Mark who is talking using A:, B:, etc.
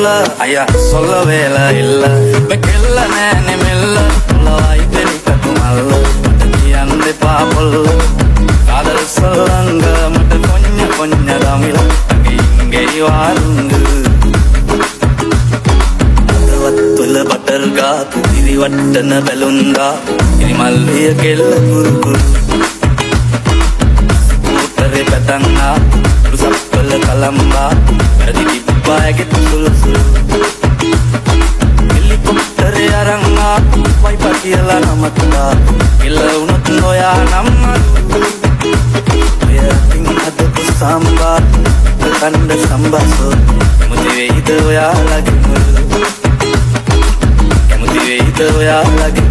A: අයියා සොල්ල වේල ඉල්ල මෙකෙල්ල නෑනේ මෙල්ල ලවයි දෙලිකතු මල්ල මට කියන්න දෙපා පොල්ල කාදර සොල්ලංග මට කොඤ්ඤ කොඤ්ඤ දමිල ගෙයි වාරුංග අදවත්තුල බටර් ගාපු ඉරි වට්ටන බැලුන්ගා ඉරි මල්ලිය කෙල්ල කුරු කුරු මුතරේ පැතන්නා රුසප්පල කලම්බා වැඩි කිප්පායගේ තුසුල් සුල් හෙලිකොප්ටරේ අරංගා වයිපා කියලා නමතුලා කෙල්ල වුණොත් නොයා නම්මලු එයකින් හදපු සම්බා කණ්ඩ සම්බසෝ කැමති වෙයිද ඔයාලගේ මුල් කැමති වෙයිද ඔයාලගේ